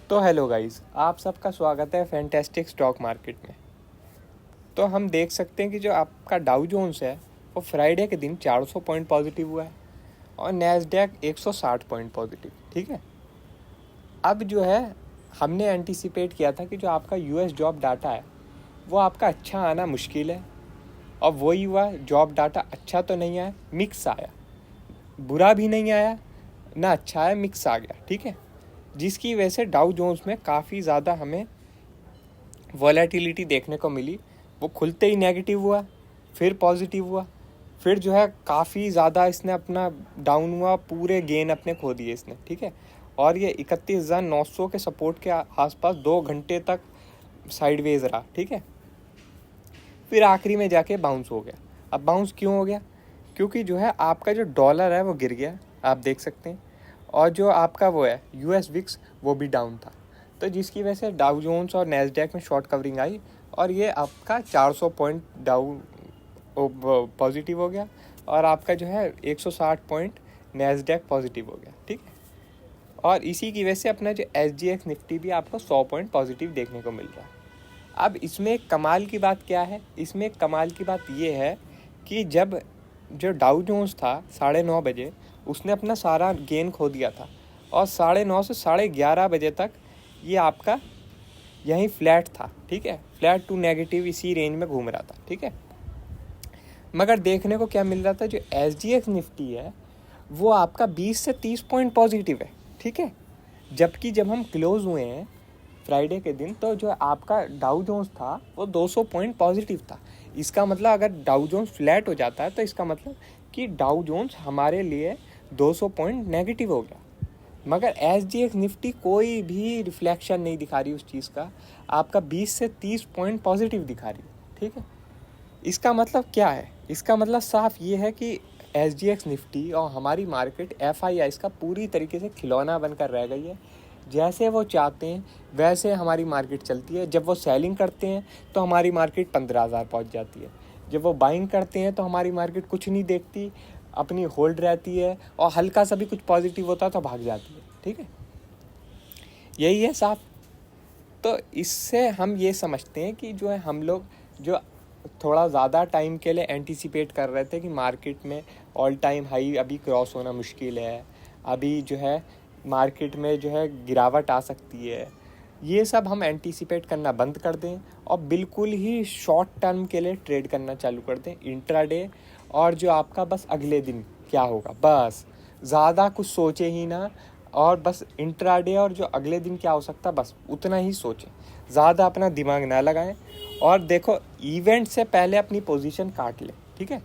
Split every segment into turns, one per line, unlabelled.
तो hello guys, आप सबका स्वागत है फैंटास्टिक स्टॉक मार्केट में। तो हम देख सकते हैं कि जो आपका डाउ जोन्स है वो फ्राइडे के दिन 400 पॉइंट पॉजिटिव हुआ है और नैस्डैक 160 पॉइंट पॉजिटिव। ठीक है, अब जो है हमने एंटीसिपेट किया था कि जो आपका यूएस जॉब डाटा है वो आपका अच्छा आना मुश्किल है, और वही हुआ। जॉब डाटा अच्छा तो नहीं आया, मिक्स आया, बुरा भी नहीं आया ना अच्छा आया, मिक्स आ गया। ठीक है, जिसकी वजह से डाउ जोन्स में काफ़ी ज़्यादा हमें वॉलेटिलिटी देखने को मिली। वो खुलते ही नेगेटिव हुआ, फिर पॉजिटिव हुआ, फिर जो है काफ़ी ज़्यादा इसने अपना डाउन हुआ, पूरे गेन अपने खो दिए इसने। ठीक है, और ये 31,900 के सपोर्ट के आसपास 2 घंटे तक साइडवेज रहा। ठीक है, फिर आखिरी में जाके बाउंस हो गया। अब बाउंस क्यों हो गया? क्योंकि जो है आपका जो डॉलर है वो गिर गया, आप देख सकते हैं, और जो आपका वो है यूएस विक्स वो भी डाउन था। तो जिसकी वजह से डाउ जोन्स और नैस्डैक में शॉर्ट कवरिंग आई और ये आपका 400 पॉइंट डाउ पॉजिटिव हो गया, और आपका जो है 160 पॉइंट नैस्डैक पॉजिटिव हो गया। ठीक है, और इसी की वजह से अपना जो एसजीएक्स निफ्टी भी आपको 100 पॉइंट पॉजिटिव देखने को मिल रहा है। अब इसमें एक कमाल की बात क्या है? इसमें एक कमाल की बात ये है कि जब जो डाउ जोन्स था 9:30 बजे उसने अपना सारा गेन खो दिया था, और 9:30 से 11:30 बजे तक ये आपका यहीं फ्लैट था। ठीक है, फ्लैट टू नेगेटिव इसी रेंज में घूम रहा था। ठीक है, मगर देखने को क्या मिल रहा था, जो एसजीएक्स निफ्टी है वो आपका 20 से 30 पॉइंट पॉजिटिव है। ठीक है, जबकि जब हम क्लोज हुए हैं फ्राइडे के दिन तो जो आपका डाउ जोन्स था वो 200 पॉइंट पॉजिटिव था। इसका मतलब अगर डाउ जोन्स फ्लैट हो जाता है तो इसका मतलब कि डाउ जोन्स हमारे लिए 200 पॉइंट नेगेटिव हो गया, मगर एसजीएक्स निफ्टी कोई भी रिफ्लेक्शन नहीं दिखा रही उस चीज़ का, आपका 20 से 30 पॉइंट पॉजिटिव दिखा रही है। ठीक है, इसका मतलब क्या है? इसका मतलब साफ ये है कि एसजीएक्स निफ्टी और हमारी मार्केट एफआईआईज़ का पूरी तरीके से खिलौना बनकर रह गई है। जैसे वो चाहते हैं वैसे हमारी मार्केट चलती है। जब वो सेलिंग करते हैं तो हमारी मार्केट 15,000 पहुँच जाती है, जब वो बाइंग करते हैं तो हमारी मार्केट कुछ नहीं देखती, अपनी होल्ड रहती है, और हल्का सा भी कुछ पॉजिटिव होता है तो भाग जाती है। ठीक है, यही है साफ। तो इससे हम ये समझते हैं कि जो है हम लोग जो थोड़ा ज़्यादा टाइम के लिए एंटीसिपेट कर रहे थे कि मार्केट में ऑल टाइम हाई अभी क्रॉस होना मुश्किल है, अभी जो है मार्केट में जो है गिरावट आ सकती है, ये सब हम एंटीसिपेट करना बंद कर दें और बिल्कुल ही शॉर्ट टर्म के लिए ट्रेड करना चालू कर दें इंट्राडे, और जो आपका बस अगले दिन क्या होगा बस ज़्यादा कुछ सोचे ही ना, और बस इंट्राडे और जो अगले दिन क्या हो सकता है बस उतना ही सोचें, ज़्यादा अपना दिमाग ना लगाएं। और देखो, इवेंट से पहले अपनी पोजीशन काट लें। ठीक है,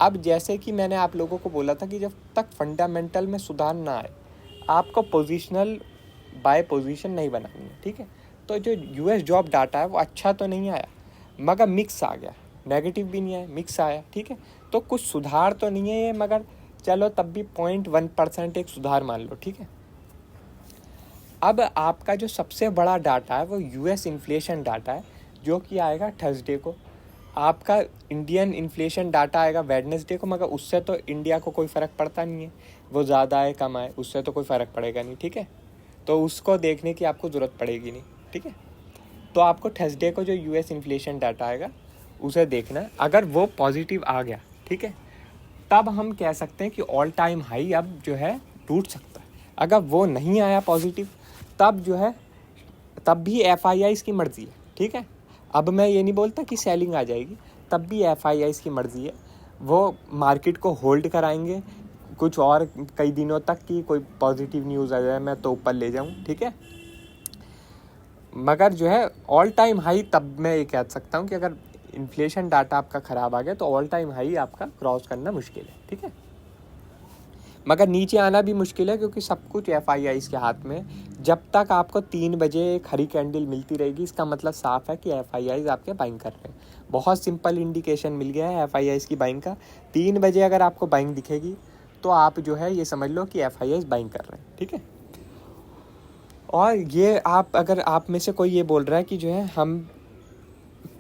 अब जैसे कि मैंने आप लोगों को बोला था कि जब तक फंडामेंटल में सुधार ना आए आपको पोजीशनल बाय पोजीशन नहीं बनानी है। ठीक है, तो जो यूएस जॉब डाटा है वो अच्छा तो नहीं आया, मगर मिक्स आ गया, नेगेटिव भी नहीं आया, मिक्स आया। ठीक है, तो कुछ सुधार तो नहीं है ये, मगर चलो तब भी 0.1% एक सुधार मान लो। ठीक है, अब आपका जो सबसे बड़ा डाटा है वो यूएस इन्फ्लेशन डाटा है, जो कि आएगा थर्सडे को। आपका इंडियन इन्फ्लेशन डाटा आएगा वेडनेसडे को, मगर उससे तो इंडिया को कोई फ़र्क पड़ता नहीं है, वो ज़्यादा आए कम आए उससे तो कोई फ़र्क पड़ेगा नहीं। ठीक है, तो उसको देखने की आपको ज़रूरत पड़ेगी नहीं। ठीक है, तो आपको थर्सडे को जो यूएस इन्फ्लेशन डाटा आएगा उसे देखना, अगर वो पॉजिटिव आ गया ठीक है तब हम कह सकते हैं कि ऑल टाइम हाई अब जो है टूट सकता है। अगर वो नहीं आया पॉजिटिव तब जो है तब भी एफआईआईज़ की मर्ज़ी है। ठीक है, अब मैं ये नहीं बोलता कि सेलिंग आ जाएगी, तब भी एफआईआईज़ की मर्ज़ी है, वो मार्केट को होल्ड कराएंगे कुछ और कई दिनों तक कि कोई पॉजिटिव न्यूज़ आ जाए मैं तो ऊपर ले जाऊं। ठीक है, मगर जो है ऑल टाइम हाई तब मैं ये कह सकता हूं कि अगर इन्फ्लेशन डाटा आपका ख़राब आ गया तो ऑल टाइम हाई आपका क्रॉस करना मुश्किल है। ठीक है, मगर नीचे आना भी मुश्किल है, क्योंकि सब कुछ एफआईआईज़ के हाथ में। जब तक आपको 3 बजे एक हरी कैंडल मिलती रहेगी इसका मतलब साफ है कि एफआईआईज़ आपके बाइंग कर रहे हैं। बहुत सिंपल इंडिकेशन मिल गया है एफआईआईज़ की बाइंग का। 3 बजे अगर आपको बाइंग दिखेगी तो आप जो है ये समझ लो कि एफआईआईज़ बाइंग कर रहे हैं। ठीक है, और ये आप अगर आप में से कोई ये बोल रहा है कि जो है हम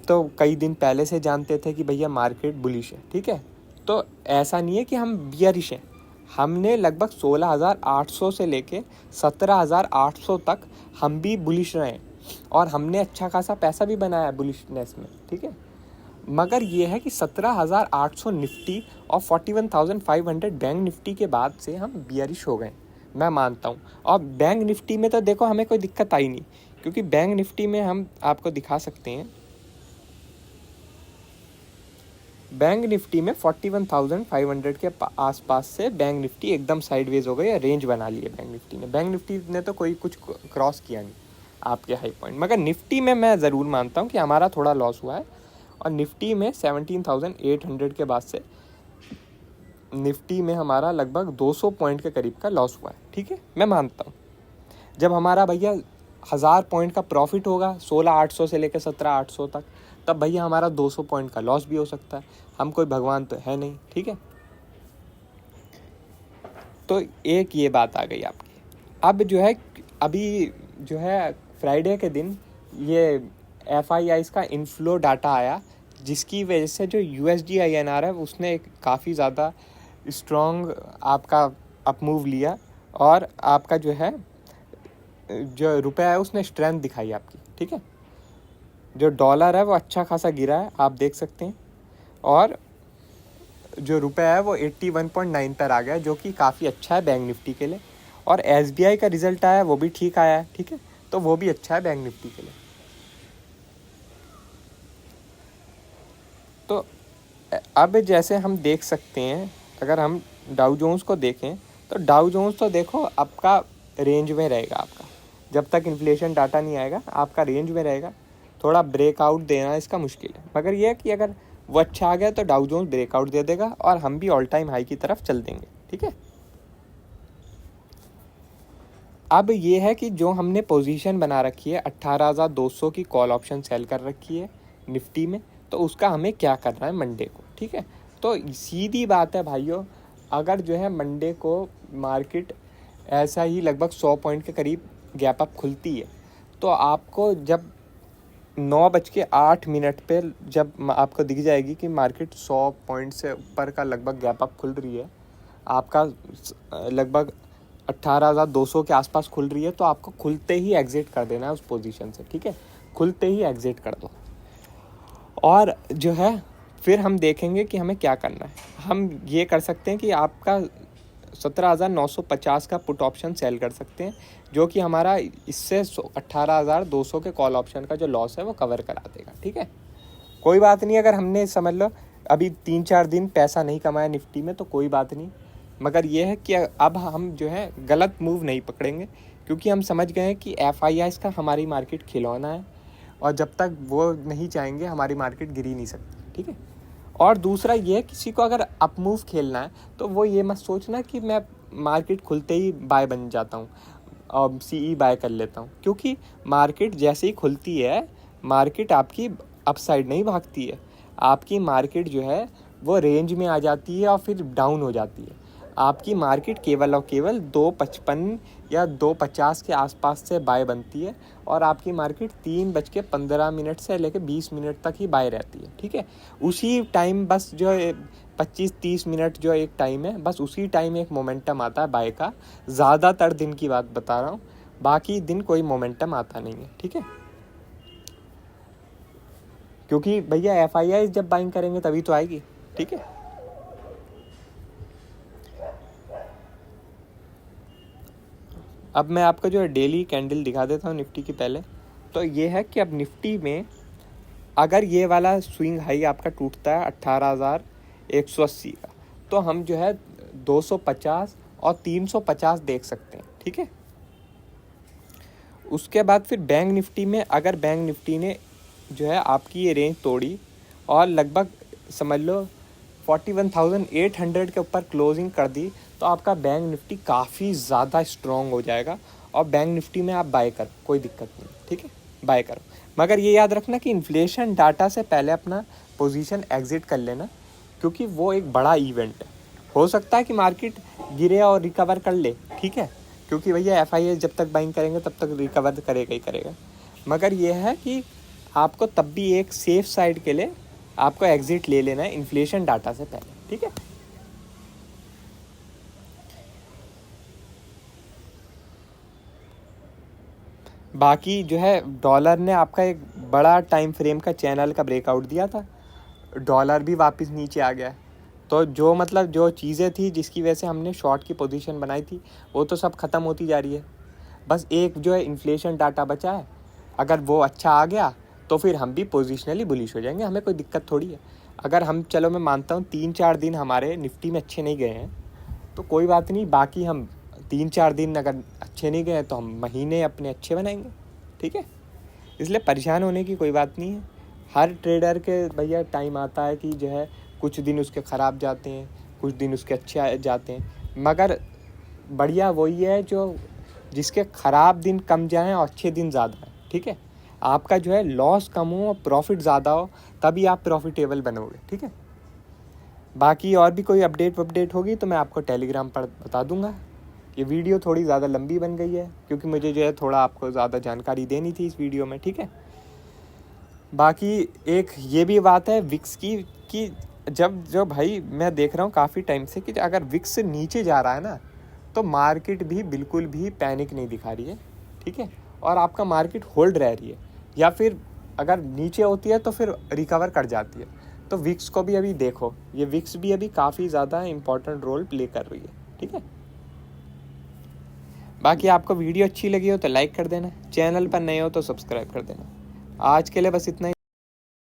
तो कई दिन पहले से जानते थे कि भैया मार्केट बुलिश है। ठीक है, तो ऐसा नहीं है कि हम बियरिश हैं, हमने लगभग 16,800 से लेके 17,800 तक हम भी बुलिश रहे हैं और हमने अच्छा खासा पैसा भी बनाया बुलिशनेस में, ठीक है। मगर ये है कि 17,800 निफ्टी और 41,500 बैंक निफ्टी के बाद से हम बियरिश हो गए, मैं मानता हूँ। और बैंक निफ्टी में तो देखो हमें कोई दिक्कत आई नहीं, क्योंकि बैंक निफ्टी में हम आपको दिखा सकते हैं, बैंक निफ्टी में 41,500 के आसपास से बैंक निफ्टी एकदम साइडवेज हो गई, रेंज बना ली है बैंक निफ्टी ने। बैंक निफ्टी ने तो कोई कुछ क्रॉस किया नहीं आपके हाई पॉइंट। मगर निफ्टी में मैं ज़रूर मानता हूँ कि हमारा थोड़ा लॉस हुआ है, और निफ्टी में 17,800 के बाद से निफ्टी में हमारा लगभग 200 पॉइंट के करीब का लॉस हुआ है, ठीक है। मैं मानता हूँ जब हमारा भैया 1000 पॉइंट का प्रॉफिट होगा 16,800 से लेकर 17,800 तक, तब भैया हमारा 200 पॉइंट का लॉस भी हो सकता है। हम कोई भगवान तो है नहीं, ठीक है। तो एक ये बात आ गई आपकी। अब जो है अभी जो है फ्राइडे के दिन ये FIIs का इनफ्लो डाटा आया, जिसकी वजह से जो USD INR है उसने काफ़ी ज़्यादा स्ट्रॉन्ग आपका अपमूव लिया, और आपका जो है जो रुपया है उसने स्ट्रेंथ दिखाई आपकी, ठीक है। जो डॉलर है वो अच्छा खासा गिरा है, आप देख सकते हैं, और जो रुपया है वो 81.9 पर आ गया, जो कि काफ़ी अच्छा है बैंक निफ्टी के लिए। और SBI का रिजल्ट आया वो भी ठीक आया है, ठीक है, तो वो भी अच्छा है बैंक निफ्टी के लिए। तो अब जैसे हम देख सकते हैं, अगर हम डाउ जोन्स को देखें तो डाउ जोन्स तो देखो आपका रेंज में रहेगा, आपका जब तक इन्फ्लेशन डाटा नहीं आएगा आपका रेंज में रहेगा। थोड़ा ब्रेकआउट देना इसका मुश्किल है, मगर यह है कि अगर वो अच्छा आ गया तो डाउ जोन्स ब्रेकआउट दे देगा और हम भी ऑल टाइम हाई की तरफ चल देंगे, ठीक है। अब ये है कि जो हमने पोजीशन बना रखी है 18,200 की कॉल ऑप्शन सेल कर रखी है निफ्टी में, तो उसका हमें क्या करना है मंडे को, ठीक है। तो सीधी बात है भाइयों, अगर जो है मंडे को मार्केट ऐसा ही लगभग 100 पॉइंट के करीब गैप अप खुलती है, तो आपको जब 9:08 पे जब आपको दिख जाएगी कि मार्केट 100 पॉइंट से ऊपर का लगभग गैप अप खुल रही है, आपका लगभग 18,200 के आसपास खुल रही है, तो आपको खुलते ही एग्जिट कर देना है उस पोजीशन से, ठीक है। खुलते ही एग्जिट कर दो, और जो है फिर हम देखेंगे कि हमें क्या करना है। हम ये कर सकते हैं कि आपका 17,950 का पुट ऑप्शन सेल कर सकते हैं, जो कि हमारा इससे 18,200 के कॉल ऑप्शन का जो लॉस है वो कवर करा देगा, ठीक है। कोई बात नहीं, अगर हमने समझ लो अभी 3-4 दिन पैसा नहीं कमाया निफ्टी में तो कोई बात नहीं, मगर ये है कि अब हम जो है गलत मूव नहीं पकड़ेंगे, क्योंकि हम समझ गए हैं कि FIIs का हमारी मार्केट खिलौना है, और जब तक वो नहीं चाहेंगे हमारी मार्केट गिर ही नहीं सकती, ठीक है। और दूसरा ये, किसी को अगर अप मूव खेलना है तो वो ये मत सोचना कि मैं मार्केट खुलते ही बाय बन जाता हूँ और CE बाय कर लेता हूँ, क्योंकि मार्केट जैसे ही खुलती है मार्केट आपकी अपसाइड नहीं भागती है, आपकी मार्केट जो है वो रेंज में आ जाती है और फिर डाउन हो जाती है। आपकी मार्केट केवल और केवल 2.55 या 2.50 के आसपास से बाय बनती है, और आपकी मार्केट 3:15 से लेकर 20 मिनट तक ही बाय रहती है, ठीक है। उसी टाइम बस जो 25-30 मिनट जो एक टाइम है, बस उसी टाइम एक मोमेंटम आता है बाय का। ज़्यादातर दिन की बात बता रहा हूँ, बाकी दिन कोई मोमेंटम आता नहीं है, ठीक है। क्योंकि भैया FII जब बाइंग करेंगे तभी तो आएगी, ठीक है। अब मैं आपको जो है डेली कैंडल दिखा देता हूँ निफ्टी की पहले। तो ये है कि अब निफ्टी में अगर ये वाला स्विंग हाई आपका टूटता है 18,180 का, तो हम जो है 250 और 350 देख सकते हैं, ठीक है। उसके बाद फिर बैंक निफ्टी में अगर बैंक निफ्टी ने जो है आपकी ये रेंज तोड़ी और लगभग समझ लो 41,800 के ऊपर क्लोजिंग कर दी, तो आपका बैंक निफ्टी काफ़ी ज़्यादा स्ट्रॉन्ग हो जाएगा, और बैंक निफ्टी में आप बाय करो, कोई दिक्कत नहीं, ठीक है, बाय करो। मगर ये याद रखना कि इन्फ्लेशन डाटा से पहले अपना पोजीशन एग्जिट कर लेना, क्योंकि वो एक बड़ा इवेंट है। हो सकता है कि मार्केट गिरे और रिकवर कर ले, ठीक है, क्योंकि भैया FII जब तक बाइंग करेंगे तब तक रिकवर करेगा ही करेगा। मगर ये है कि आपको तब भी एक सेफ साइड के लिए आपको एग्जिट ले लेना है इन्फ्लेशन डाटा से पहले, ठीक है। बाकी जो है डॉलर ने आपका एक बड़ा टाइम फ्रेम का चैनल का ब्रेकआउट दिया था, डॉलर भी वापस नीचे आ गया है। तो जो मतलब जो चीज़ें थी जिसकी वजह से हमने शॉर्ट की पोजीशन बनाई थी वो तो सब ख़त्म होती जा रही है। बस एक जो है इन्फ्लेशन डाटा बचा है, अगर वो अच्छा आ गया तो फिर हम भी पोजिशनली बुलिश हो जाएंगे, हमें कोई दिक्कत थोड़ी है। अगर हम, चलो मैं मानता हूँ 3-4 दिन हमारे निफ्टी में अच्छे नहीं गए हैं तो कोई बात नहीं, बाकी हम 3-4 दिन अगर अच्छे नहीं गए तो हम महीने अपने अच्छे बनाएंगे, ठीक है। इसलिए परेशान होने की कोई बात नहीं है। हर ट्रेडर के भैया टाइम आता है कि जो है कुछ दिन उसके ख़राब जाते हैं, कुछ दिन उसके अच्छे जाते हैं, मगर बढ़िया वही है जो जिसके ख़राब दिन कम जाएं और अच्छे दिन ज़्यादा हैं, ठीक है। आपका जो है लॉस कम हो और प्रॉफिट ज़्यादा हो, तभी आप प्रॉफिटेबल बनोगे, ठीक है। बाकी और भी कोई अपडेट होगी तो मैं आपको टेलीग्राम पर बता दूंगा। ये वीडियो थोड़ी ज़्यादा लंबी बन गई है क्योंकि मुझे जो है थोड़ा आपको ज़्यादा जानकारी देनी थी इस वीडियो में, ठीक है। बाकी एक ये भी बात है विक्स की कि जब जो भाई मैं देख रहा हूँ काफ़ी टाइम से कि अगर विक्स से नीचे जा रहा है ना तो मार्केट भी बिल्कुल भी पैनिक नहीं दिखा रही है, ठीक है। और आपका मार्केट होल्ड रह रही है, या फिर अगर नीचे होती है तो फिर रिकवर कर जाती है। तो विक्स को भी अभी देखो, ये विक्स भी अभी काफ़ी ज़्यादा इंपॉर्टेंट रोल प्ले कर रही है, ठीक है। बाकी आपको वीडियो अच्छी लगी हो तो लाइक कर देना, चैनल पर नए हो तो सब्सक्राइब कर देना। आज के लिए बस इतना ही।